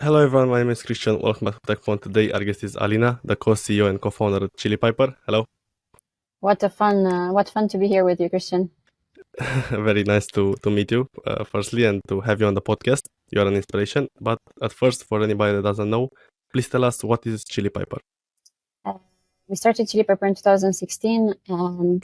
Hello everyone, my name is Christian. Welcome back to Tekpon. Today our guest is Alina, the co-CEO and co-founder at Chili Piper. Hello. What fun to be here with you, Christian. Very nice to meet you, firstly, and to have you on the podcast. You are an inspiration. But at first, for anybody that doesn't know, please tell us what is Chili Piper. We started Chili Piper in 2016, and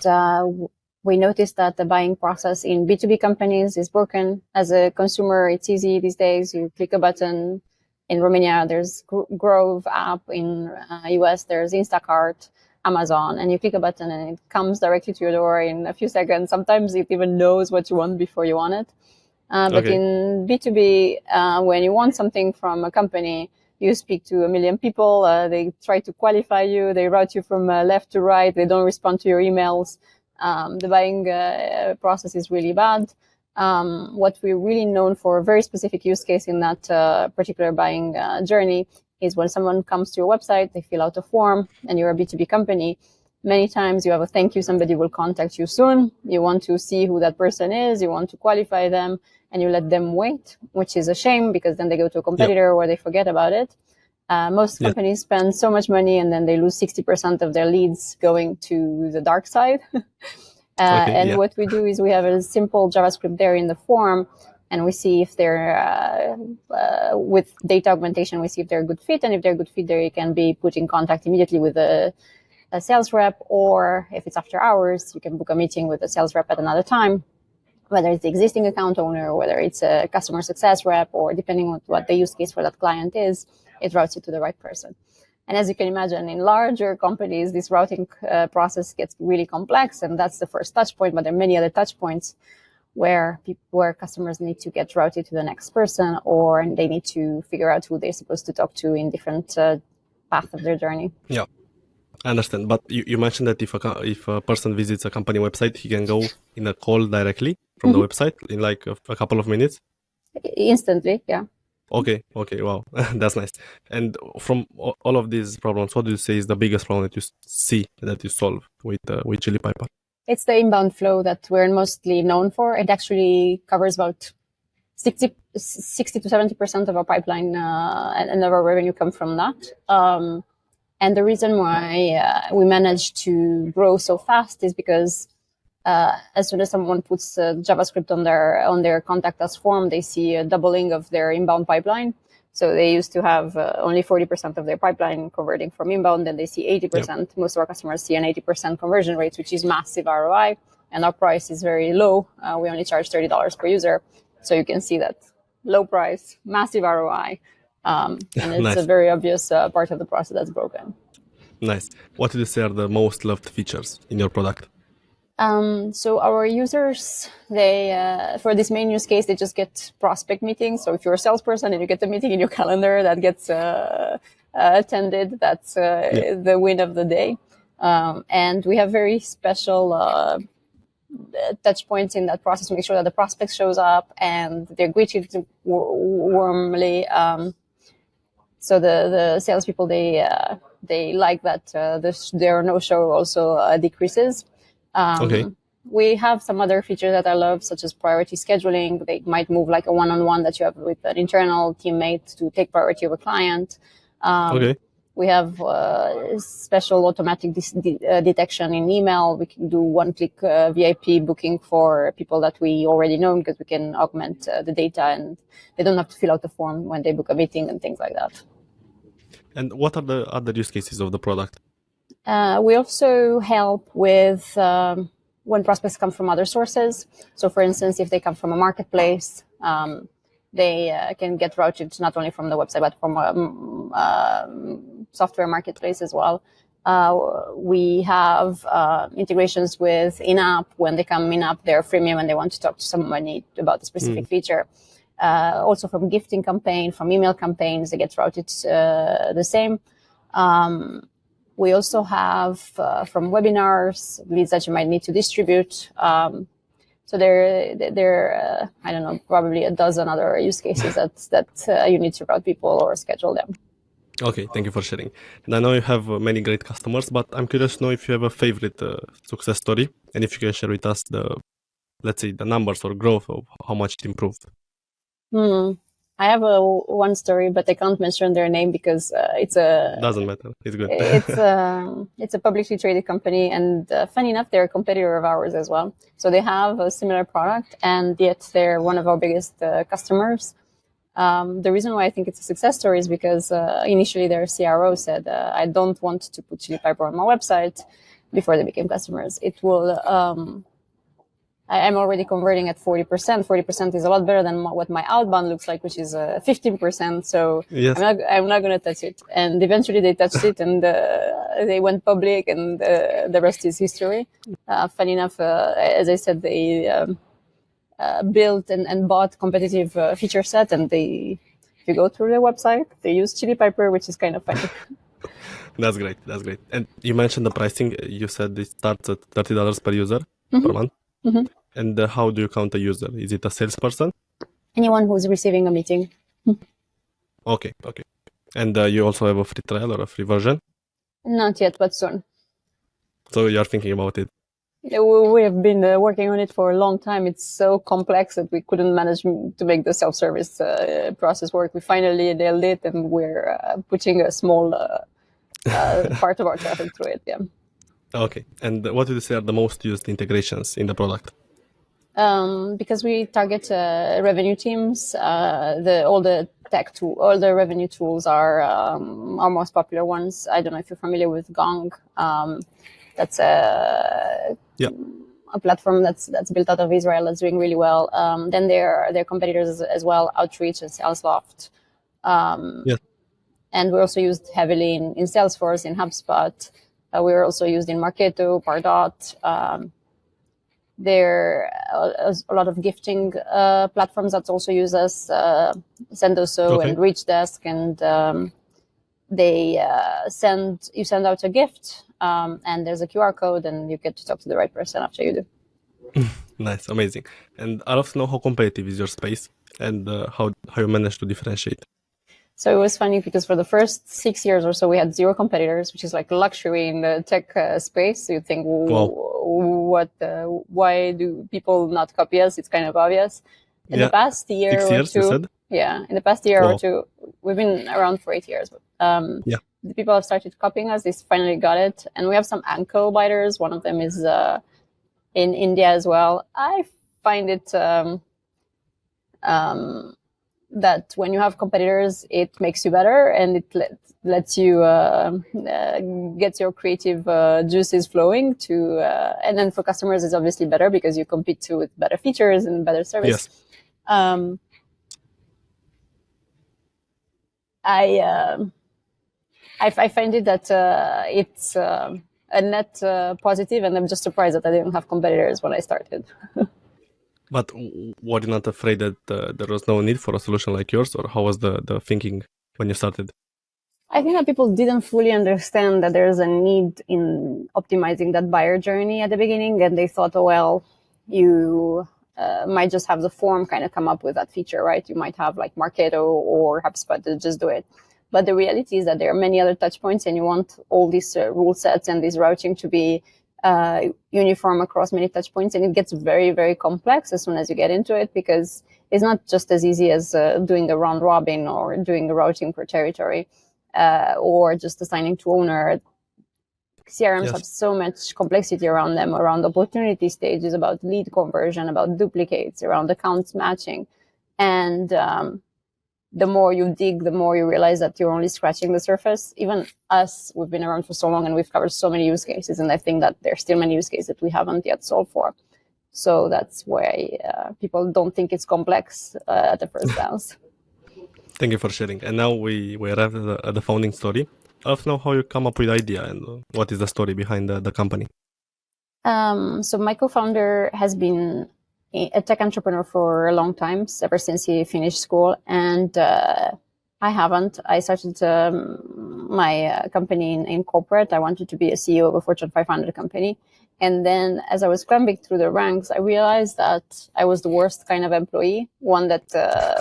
we noticed that the buying process in B2B companies is broken. As a consumer, it's easy these days. You click a button. In Romania, there's Grove app. In US, there's Instacart, Amazon, and you click a button and it comes directly to your door in a few seconds. Sometimes it even knows what you want before you want it. But in B2B, when you want something from a company, you speak to a million people. They try to qualify you. They route you from left to right. They don't respond to your emails. The buying process is really bad. What we're really known for, a very specific use case in that particular buying journey, is when someone comes to your website, they fill out a form, and you're a B2B company. Many times you have a thank you, somebody will contact you soon. You want to see who that person is, you want to qualify them, and you let them wait, which is a shame because then they go to a competitor or they forget about it. Most companies spend so much money and then they lose 60% of their leads going to the dark side. What we do is we have a simple JavaScript there in the form, and we see if they're, with data augmentation, we see if they're a good fit. And if they're a good fit, they can be put in contact immediately with a sales rep, or if it's after hours, you can book a meeting with a sales rep at another time, whether it's the existing account owner, or whether it's a customer success rep, or depending on what the use case for that client is, it routes you to the right person. And as you can imagine, in larger companies, this routing process gets really complex, and that's the first touch point, but there are many other touch points where customers need to get routed to the next person, or they need to figure out who they're supposed to talk to in different paths of their journey. Yeah, I understand. But you mentioned that if a person visits a company website, he can go in a call directly from the website in like a couple of minutes? Instantly, yeah. Okay, wow, that's nice. And from all of these problems, what do you say is the biggest problem that you see that you solve with Chili Piper? It's the inbound flow that we're mostly known for. It actually covers about 60 to 70% of our pipeline, and our revenue come from that. And the reason why we managed to grow so fast is because as soon as someone puts JavaScript on their contact us form, they see a doubling of their inbound pipeline. So they used to have only 40% of their pipeline converting from inbound, then they see 80%. Yep. Most of our customers see an 80% conversion rate, which is massive ROI, and our price is very low. We only charge $30 per user. So you can see that low price, massive ROI, and it's nice. A very obvious part of the process that's broken. Nice. What did you say are the most loved features in your product? So our users, they for this main use case, they just get prospect meetings. So if you're a salesperson and you get a meeting in your calendar that gets attended, that's the win of the day. And we have very special touch points in that process to make sure that the prospect shows up and they're greeted warmly. So the salespeople, they like that their no-show also decreases. We have some other features that I love, such as priority scheduling. They might move like a one-on-one that you have with an internal teammate to take priority over client. We have special automatic detection in email. We can do one-click VIP booking for people that we already know, because we can augment the data and they don't have to fill out the form when they book a meeting and things like that. And what are the other use cases of the product? We also help with when prospects come from other sources. So, for instance, if they come from a marketplace, they can get routed not only from the website, but from a software marketplace as well. We have integrations with in-app. When they come in-app, they're freemium and they want to talk to somebody about a specific feature. Also from gifting campaign, from email campaigns, they get routed the same. We also have from webinars, leads that you might need to distribute. So there I don't know, probably a dozen other use cases that you need to route people or schedule them. Okay, thank you for sharing. And I know you have many great customers, but I'm curious to know if you have a favorite success story, and if you can share with us let's say the numbers or growth of how much it improved. I have one story, but I can't mention their name because it's a Doesn't matter. It's good. it's a publicly traded company, and funny enough, they're a competitor of ours as well. So they have a similar product, and yet they're one of our biggest customers. The reason why I think it's a success story is because initially their CRO said, "I don't want to put Chili Piper on my website." Before they became customers, it will. I'm already converting at 40%. 40% is a lot better than what my outbound looks like, which is 15%. So Yes. I'm not going to touch it. And eventually they touched it, and they went public, and the rest is history. Funny enough, as I said, they built and bought competitive feature set, and if you go through their website, they use Chili Piper, which is kind of funny. That's great. That's great. And you mentioned the pricing. You said it starts at $30 per user per month. Mm-hmm. And how do you count a user? Is it a salesperson? Anyone who's receiving a meeting. Okay. And you also have a free trial or a free version? Not yet, but soon. So you're thinking about it? We have been working on it for a long time. It's so complex that we couldn't manage to make the self-service process work. We finally nailed it, and we're putting a small part of our traffic through it. Yeah. Okay. And what would you say are the most used integrations in the product? Because we target revenue teams, all the revenue tools are our most popular ones. I don't know if you're familiar with Gong. That's a platform that's built out of Israel that's doing really well. Then there are competitors as well, Outreach and Salesloft. Yes. And we're also used heavily in Salesforce, in HubSpot. We're also used in Marketo, Pardot. There are a lot of gifting platforms that also use us, Sendoso and ReachDesk, and they send out a gift, and there's a QR code, and you get to talk to the right person after you do. Nice, amazing. And I'd love to know how competitive is your space, and how you manage to differentiate. So it was funny because for the first 6 years or so, we had 0 competitors, which is like luxury in the tech space. So you think, why do people not copy us? It's kind of obvious. In the past year 6 years, or two, you said? Yeah, in the past year or two, we've been around for 8 years. But, the people have started copying us. They finally got it. And we have some ankle biters. One of them is in India as well. I find it that when you have competitors, it makes you better, and it lets you get your creative juices flowing to, and then for customers, it's obviously better because you compete with better features and better service. Yes. I find it that it's a net positive, and I'm just surprised that I didn't have competitors when I started. But were you not afraid that there was no need for a solution like yours, or how was the thinking when you started? I think that people didn't fully understand that there's a need in optimizing that buyer journey at the beginning, and they thought, oh, well, you might just have the form kind of come up with that feature, right? You might have like Marketo or HubSpot to just do it. But the reality is that there are many other touch points, and you want all these rule sets and this routing to be uniform across many touch points, and it gets very, very complex as soon as you get into it, because it's not just as easy as doing a round robin or doing a routing per territory, or just assigning to owner. CRMs have so much complexity around them, around opportunity stages, about lead conversion, about duplicates, around accounts matching, and the more you dig, the more you realize that you're only scratching the surface. Even us, we've been around for so long, and we've covered so many use cases, and I think that there's still many use cases that we haven't yet solved for. So that's why people don't think it's complex at the first glance. Thank you for sharing. And now we arrived at the founding story. I'd love to know how you come up with the idea, and what is the story behind the company. So my co-founder has been a tech entrepreneur for a long time, ever since he finished school, and I haven't. I started my company in corporate. I wanted to be a CEO of a Fortune 500 company, and then as I was climbing through the ranks, I realized that I was the worst kind of employee, one that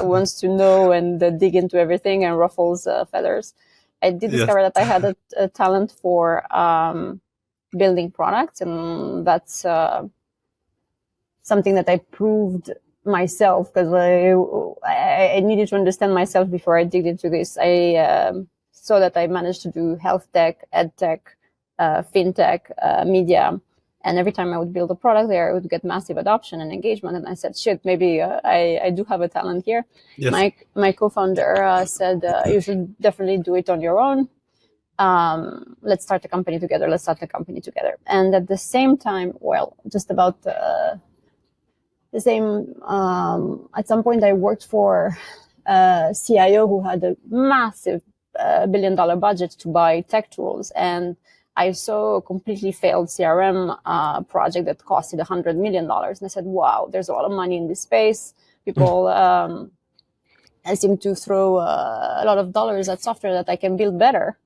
wants to know and dig into everything and ruffles feathers. I did discover that I had a talent for building products, and that's something that I proved myself, because I needed to understand myself before I digged into this. I saw that I managed to do health tech, ed tech, fintech, media. And every time I would build a product there, I would get massive adoption and engagement. And I said, shit, maybe I do have a talent here. Yes. My co-founder said, you should definitely do it on your own. Let's start a company together. And at the same time, well, just about the same, at some point I worked for a CIO who had a massive $1 billion budget to buy tech tools. And I saw a completely failed CRM project that costed $100 million. And I said, wow, there's a lot of money in this space. People seem to throw a lot of dollars at software that I can build better.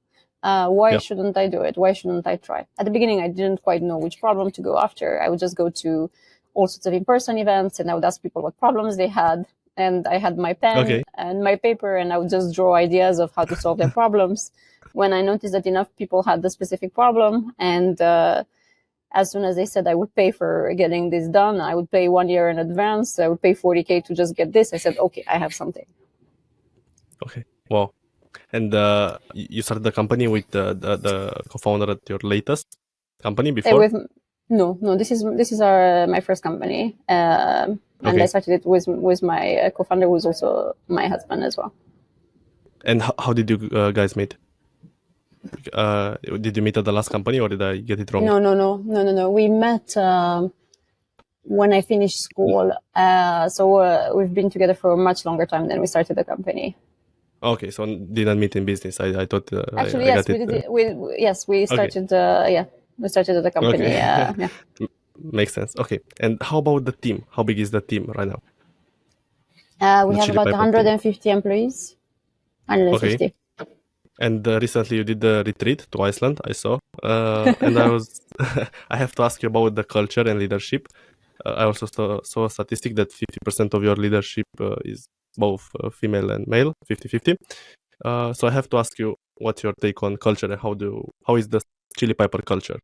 Why shouldn't I do it? Why shouldn't I try? At the beginning, I didn't quite know which problem to go after. I would just go to all sorts of in-person events and I would ask people what problems they had. And I had my pen and my paper and I would just draw ideas of how to solve their problems. When I noticed that enough people had the specific problem and as soon as they said I would pay for getting this done, I would pay 1 year in advance. I would pay $40,000 to just get this. I said, okay, I have something. Okay. Wow. And you started the company with the co-founder at your latest company before? No. This is my first company, and I started it with my co-founder, who is also my husband as well. And how did you guys meet? Did you meet at the last company, or did I get it wrong? No. We met when I finished school. So we've been together for a much longer time than we started the company. Okay, so didn't meet in business. I thought. Actually, yes, we did. We started. We started the company. Okay. Makes sense. Okay, and how about the team? How big is the team right now? We have about 150 employees. 150. Okay. And recently you did the retreat to Iceland, I saw. And I have to ask you about the culture and leadership. I also saw a statistic that 50% of your leadership is both female and male, 50-50. So I have to ask you, what's your take on culture and how is the Chili Piper culture?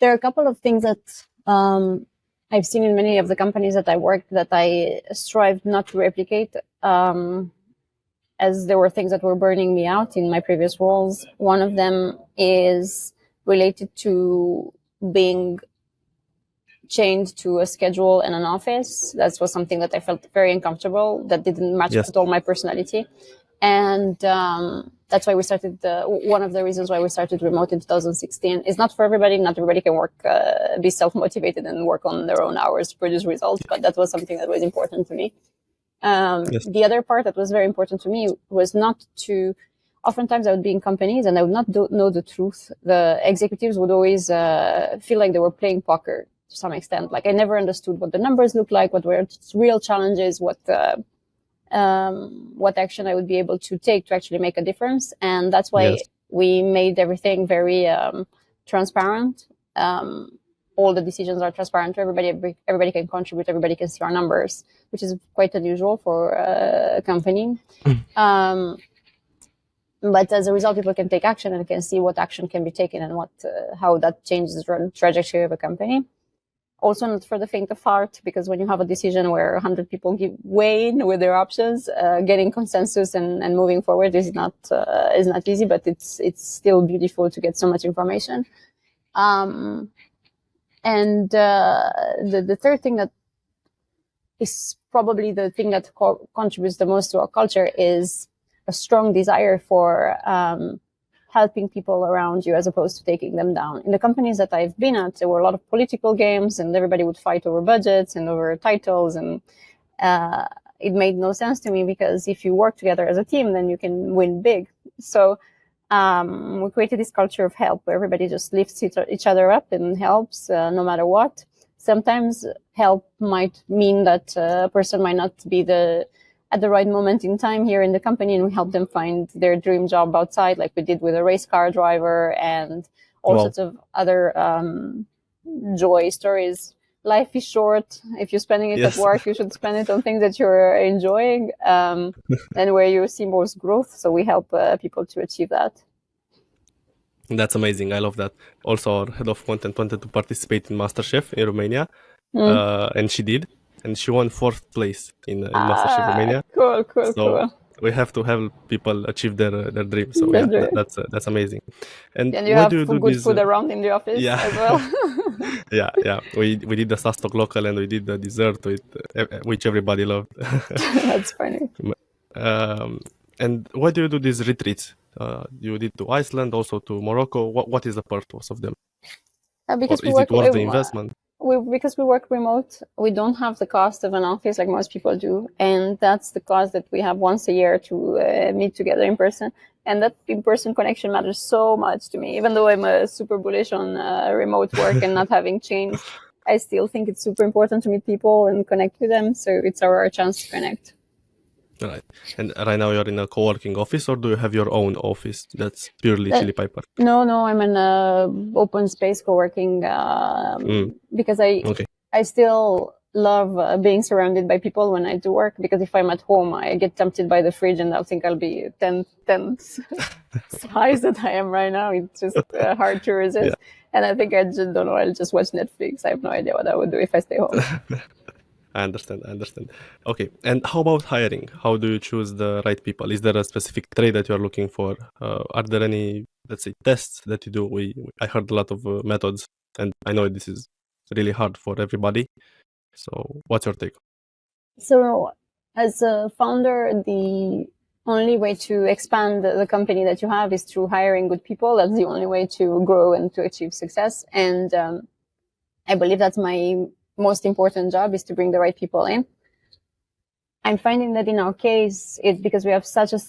There are a couple of things that I've seen in many of the companies that I worked that I strive not to replicate, as there were things that were burning me out in my previous roles. One of them is related to being chained to a schedule and an office. That was something that I felt very uncomfortable, that didn't match with all my personality. And that's why we started, one of the reasons why we started remote in 2016 is not for everybody. Not everybody can work, be self-motivated and work on their own hours to produce results, but that was something that was important to me. The other part that was very important to me was not to, oftentimes I would be in companies and I would not know the truth. The executives would always feel like they were playing poker to some extent. Like I never understood what the numbers look like, what were real challenges, what action I would be able to take to actually make a difference. And that's why we made everything very transparent. All the decisions are transparent to everybody. Everybody can contribute. Everybody can see our numbers, which is quite unusual for a company. But as a result, people can take action and can see what action can be taken and how that changes the trajectory of a company. Also not for the faint of heart, because when you have a decision where 100 people give way in with their options, getting consensus and moving forward is not easy, but it's still beautiful to get so much information. And the third thing that is probably the thing that contributes the most to our culture is a strong desire for helping people around you as opposed to taking them down. In the companies that I've been at, there were a lot of political games and everybody would fight over budgets and over titles. And it made no sense to me, because if you work together as a team, then you can win big. So we created this culture of help where everybody just lifts each other up and helps no matter what. Sometimes help might mean that a person might not be at the right moment in time here in the company, and we help them find their dream job outside, like we did with a race car driver and all sorts of other joy stories. Life is short. If you're spending it at work, you should spend it on things that you're enjoying and where you see most growth. So we help people to achieve that. That's amazing. I love that. Also, our head of content wanted to participate in MasterChef in Romania, and she did. and she won 4th place in MasterChef Romania. Cool. We have to help people achieve their dream. So that's amazing. And you why have do you do good this? Food around in the office as well. yeah. We did the SaaS Talk local, and we did the dessert which everybody loved. That's funny. And why do you do these retreats? You did to Iceland, also to Morocco. What is the purpose of them? Because or is it worth the investment? Because we work remote, we don't have the cost of an office like most people do. And that's the cost that we have once a year to meet together in person. And that in-person connection matters so much to me. Even though I'm super bullish on remote work and not having changed, I still think it's super important to meet people and connect with them. So it's our chance to connect. Right. And right now you're in a co-working office, or do you have your own office that's purely Chili Piper? No, I'm in open space co-working because I still love being surrounded by people when I do work, because if I'm at home, I get tempted by the fridge and I'll think I'll be 10 size that I am right now. It's just hard to resist. Yeah. And I think I just don't know, I'll just watch Netflix. I have no idea what I would do if I stay home. I understand. Okay. And how about hiring? How do you choose the right people? Is there a specific trade that you're looking for? Are there any, let's say, tests that you do? I heard a lot of methods, and I know this is really hard for everybody. So what's your take? So as a founder, the only way to expand the company that you have is through hiring good people. That's the only way to grow and to achieve success. And I believe that's my most important job, is to bring the right people in. I'm finding that in our case, it's because we have such a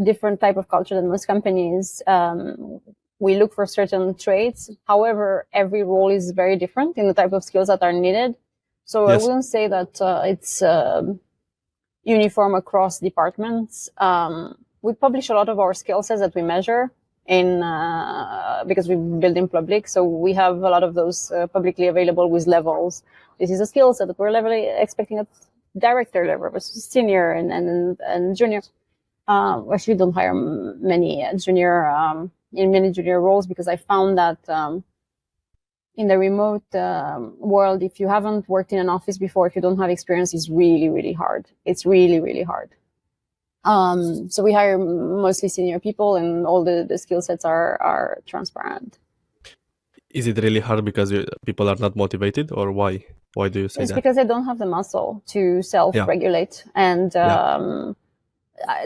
different type of culture than most companies. We look for certain traits. However, every role is very different in the type of skills that are needed. So yes. I wouldn't say that it's uniform across departments. We publish a lot of our skill sets that we measure because we build in public. So we have a lot of those publicly available with levels. This is a skill set that we're expecting at director level versus senior and junior. Actually, don't hire many junior in many junior roles, because I found that in the remote world, if you haven't worked in an office before, if you don't have experience, it's really, really hard. It's really, really hard. So we hire mostly senior people, and all the skill sets are transparent. Is it really hard because people are not motivated, or why? Why do you say that? It's because they don't have the muscle to self-regulate. Yeah. And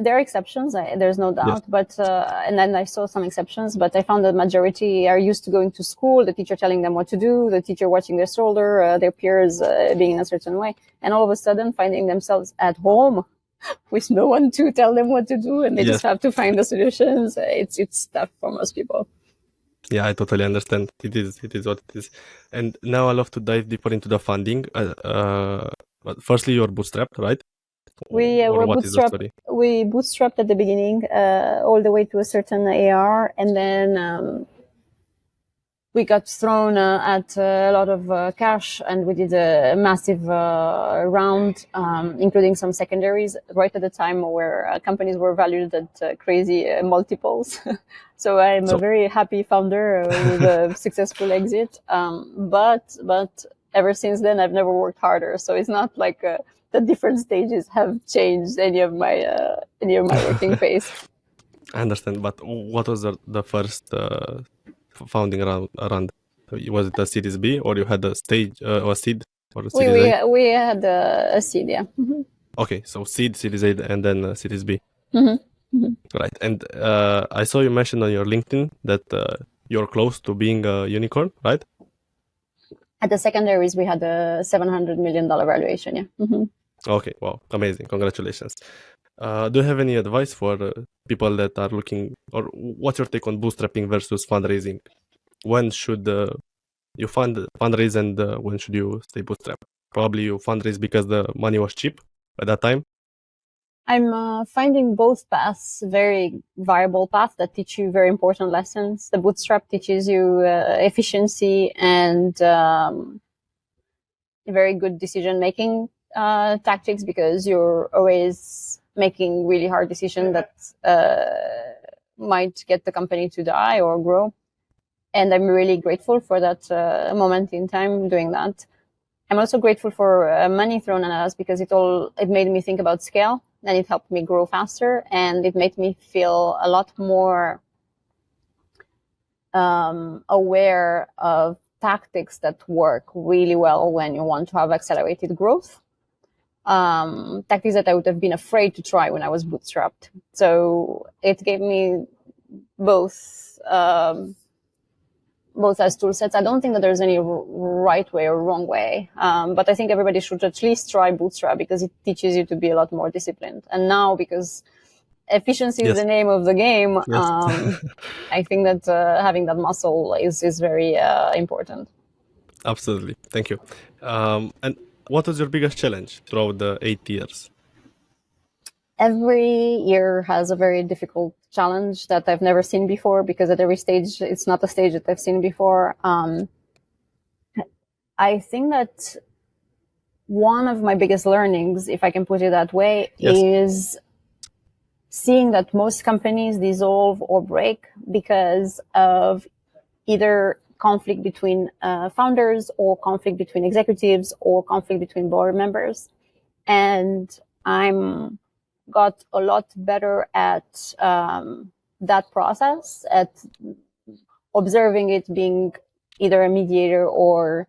there are exceptions, there's no doubt. Yes. But and then I saw some exceptions, but I found the majority are used to going to school, the teacher telling them what to do, the teacher watching their shoulder, their peers being in a certain way, and all of a sudden finding themselves at home with no one to tell them what to do, and they just have to find the solutions. It's tough for most people. Yeah, I totally understand. It is what it is. And now I love to dive deeper into the funding. But firstly, you're bootstrapped, right? We were bootstrapped. We bootstrapped at the beginning, all the way to a certain AR, and then we got thrown at a lot of cash, and we did a massive round, including some secondaries, right at the time where companies were valued at crazy multiples. So I'm a very happy founder with a successful exit. But ever since then, I've never worked harder. So it's not like the different stages have changed any of my working pace. I understand. But what was the first founding around? Was it a Series B, or you had a stage or a seed, or a Series A? We had a seed, yeah. Mm-hmm. Okay, so seed, Series A, and then Series B. Mm-hmm. Mm-hmm. Right, and I saw you mentioned on your LinkedIn that you're close to being a unicorn, right? At the secondaries, we had a $700 million valuation, yeah. Mm-hmm. Okay, wow, amazing, congratulations. Do you have any advice for people that are looking, or what's your take on bootstrapping versus fundraising? When should you fundraise, and when should you stay bootstrapped? Probably you fundraise because the money was cheap at that time. I'm finding both paths very viable paths that teach you very important lessons. The bootstrap teaches you efficiency and very good decision-making tactics, because you're always making really hard decisions that might get the company to die or grow. And I'm really grateful for that moment in time doing that. I'm also grateful for money thrown at us because it made me think about scale, and it helped me grow faster, and it made me feel a lot more aware of tactics that work really well when you want to have accelerated growth. Tactics that I would have been afraid to try when I was bootstrapped. So it gave me both as tool sets. I don't think that there's any right way or wrong way, but I think everybody should at least try Bootstrap because it teaches you to be a lot more disciplined. And now, because efficiency is the name of the game, I think that having that muscle is very important. Absolutely. Thank you. And what was your biggest challenge throughout the 8 years? Every year has a very difficult challenge that I've never seen before, because at every stage, it's not a stage that I've seen before. I think that one of my biggest learnings, if I can put it that way, is seeing that most companies dissolve or break because of either conflict between founders, or conflict between executives, or conflict between board members. And I'm got a lot better at that process, at observing it, being either a mediator or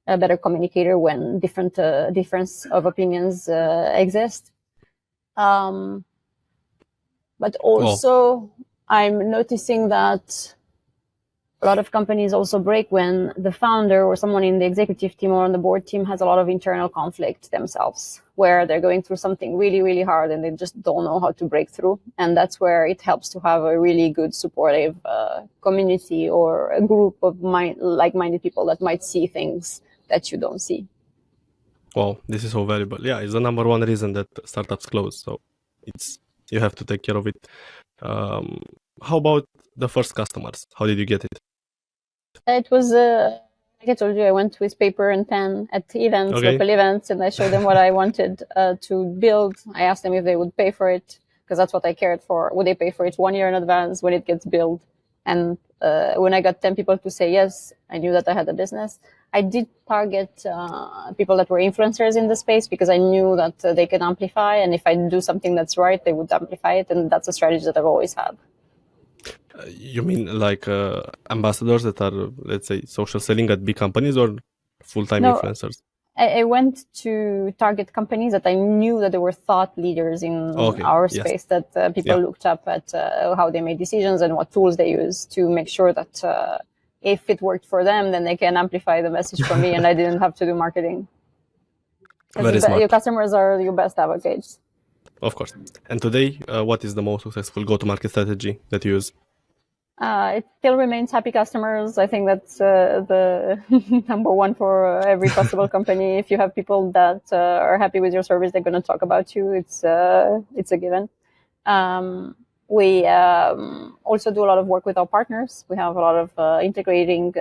a better communicator when different difference of opinions exist. But also, I'm noticing that a lot of companies also break when the founder or someone in the executive team or on the board team has a lot of internal conflict themselves, where they're going through something really, really hard and they just don't know how to break through. And that's where it helps to have a really good supportive community or a group of like-minded people that might see things that you don't see. Wow, this is so valuable. Yeah, it's the number one reason that startups close. So you have to take care of it. How about the first customers? How did you get it? It was, like I told you, I went with paper and pen at events, local events, and I showed them what I wanted to build. I asked them if they would pay for it, because that's what I cared for. Would they pay for it 1 year in advance when it gets built? And when I got 10 people to say yes, I knew that I had a business. I did target people that were influencers in the space, because I knew that they can amplify. And if I do something that's right, they would amplify it. And that's a strategy that I've always had. You mean like ambassadors that are, let's say, social selling at big companies, or full-time influencers? I went to target companies that I knew that they were thought leaders in our space, that people looked up at how they made decisions and what tools they use to make sure that if it worked for them, then they can amplify the message for me and I didn't have to do marketing. Very smart. Your customers are your best advocates. Of course. And today, what is the most successful go-to-market strategy that you use? It still remains happy customers. I think that's the number one for every possible company. If you have people that are happy with your service, they're going to talk about you. It's a given. We also do a lot of work with our partners. We have a lot of integrating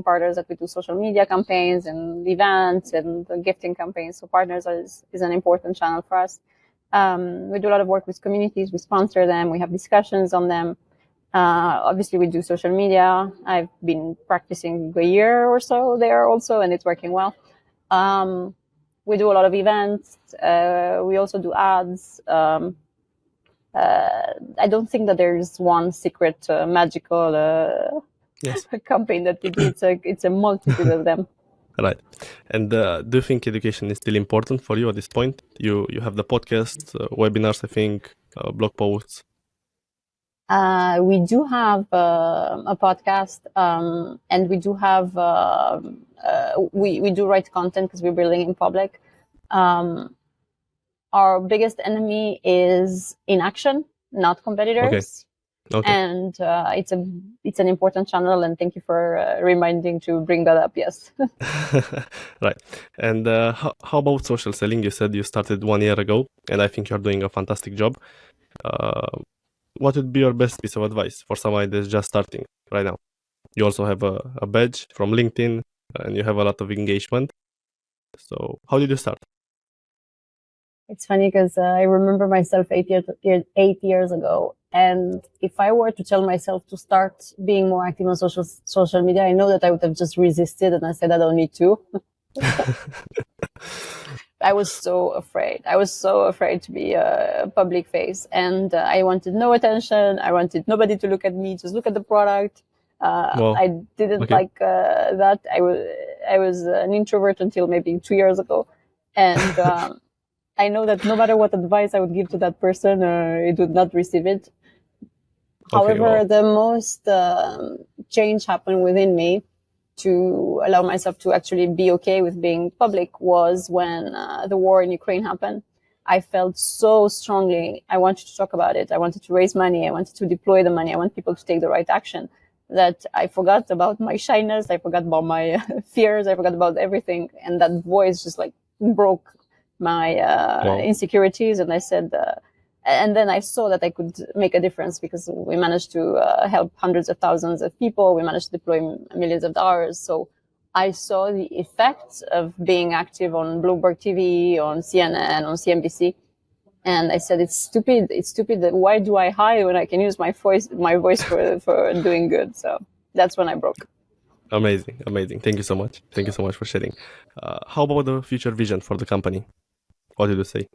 partners that we do social media campaigns and events and gifting campaigns. So partners is an important channel for us. We do a lot of work with communities. We sponsor them. We have discussions on them. Obviously, we do social media. I've been practicing a year or so there also, and it's working well. We do a lot of events. We also do ads. I don't think that there's one secret magical campaign that we do. It's a multitude of them. Right. And do you think education is still important for you at this point? You have the podcast, webinars, I think, blog posts. We do have a podcast, and we do have we do write content because we're building in public. Our biggest enemy is inaction, not competitors. Okay. And it's an important channel, and thank you for reminding to bring that up. Yes. Right. And how about social selling? You said you started 1 year ago, and I think you're doing a fantastic job. What would be your best piece of advice for someone that's just starting right now? You also have a badge from LinkedIn, and you have a lot of engagement. So how did you start? It's funny because I remember myself 8 years ago. And if I were to tell myself to start being more active on social media, I know that I would have just resisted and I said I don't need to. I was so afraid. I was so afraid to be a public face, and I wanted no attention. I wanted nobody to look at me, just look at the product. Well, I didn't okay. like that. I was an introvert until maybe 2 years ago, and I know that no matter what advice I would give to that person, it would not receive it. Okay, However, well, the most change happened within me to allow myself to actually be okay with being public was when the war in Ukraine happened. I felt so strongly. I wanted to talk about it. I wanted to raise money. I wanted to deploy the money. I want people to take the right action, that I forgot about my shyness. I forgot about my fears. I forgot about everything. And that voice just like broke my wow. insecurities. And I said, and then I saw that I could make a difference, because we managed to help hundreds of thousands of people. We managed to deploy millions of dollars. So I saw the effects of being active on Bloomberg TV, on CNN, on CNBC. And I said, it's stupid. It's stupid. That why do I hide when I can use my voice for doing good? So that's when I broke. Amazing, amazing. Thank you so much. Thank you so much for sharing. How about the future vision for the company? What did you say?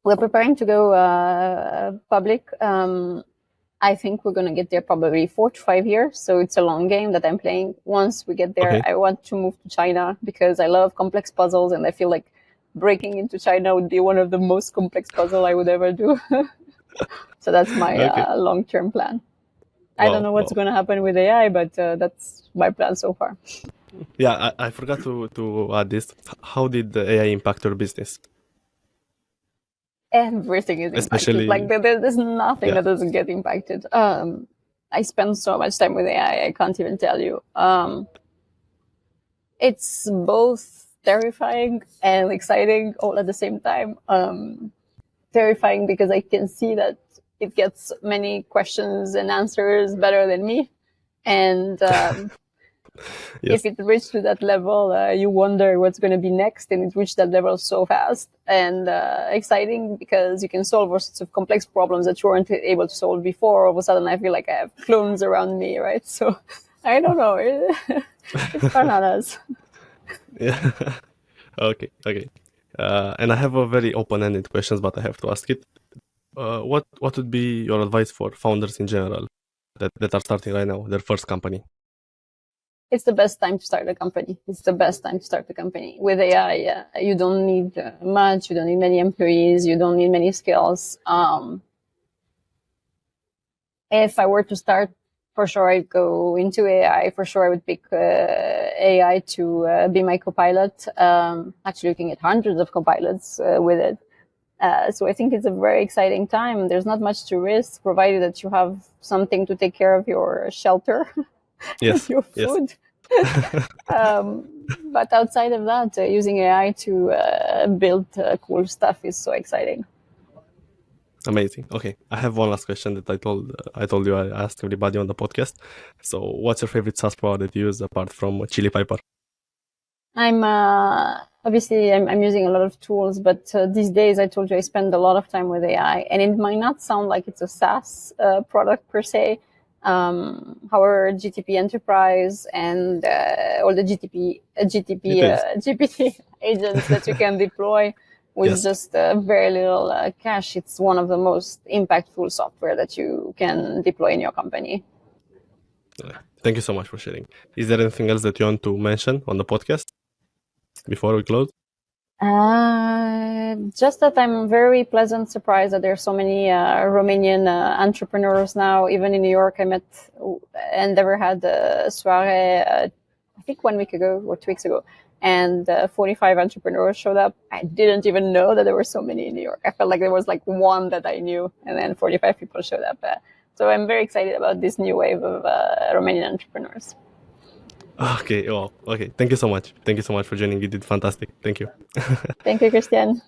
We're preparing to go public. I think we're going to get there probably 4 to 5 years. So it's a long game that I'm playing. Once we get there, Okay. I want to move to China, because I love complex puzzles, and I feel like breaking into China would be one of the most complex puzzle I would ever do. So that's my Okay. long-term plan. I don't know what's going to happen with AI, but that's my plan so far. Yeah, I forgot to add this. How did the AI impact your business? Everything is Especially, impacted. Like there's nothing yeah. that doesn't get impacted. I spend so much time with AI. I can't even tell you. It's both terrifying and exciting all at the same time. Terrifying because I can see that it gets many questions and answers better than me. And Yes. if it reached to that level, you wonder what's going to be next, and it reached that level so fast. And exciting because you can solve all sorts of complex problems that you weren't able to solve before. All of a sudden, I feel like I have clones around me, right? So I don't know. It's bananas. Yeah. Okay. Okay. And I have a very open-ended questions, but I have to ask it. What would be your advice for founders in general that are starting right now, their first company? It's the best time to start a company. It's the best time to start a company. With AI, you don't need much. You don't need many employees. You don't need many skills. If I were to start, for sure I'd go into AI. For sure I would pick AI to be my copilot. Actually looking at hundreds of copilots with it. So I think it's a very exciting time. There's not much to risk, provided that you have something to take care of your shelter, Yes. your Yes. food. But outside of that, using AI to build cool stuff is so exciting. Amazing. Okay, I have one last question that I told you I asked everybody on the podcast. So, what's your favorite SaaS product that you use apart from Chili Piper? I'm obviously I'm using a lot of tools, but these days I told you I spend a lot of time with AI, and it might not sound like it's a SaaS product per se. However, GTP Enterprise and all the GPT agents that you can deploy with Yes. just very little cash, it's one of the most impactful software that you can deploy in your company. Thank you so much for sharing. Is there anything else that you want to mention on the podcast before we close? Just that I'm very pleasant surprised that there are so many Romanian entrepreneurs now. Even in New York, I met and never had a soiree, I think 1 week ago or 2 weeks ago, and 45 entrepreneurs showed up. I didn't even know that there were so many in New York. I felt like there was like one that I knew, and then 45 people showed up. So I'm very excited about this new wave of Romanian entrepreneurs. Okay. Oh, okay. Thank you so much. Thank you so much for joining. You did fantastic. Thank you. Thank you, Christian.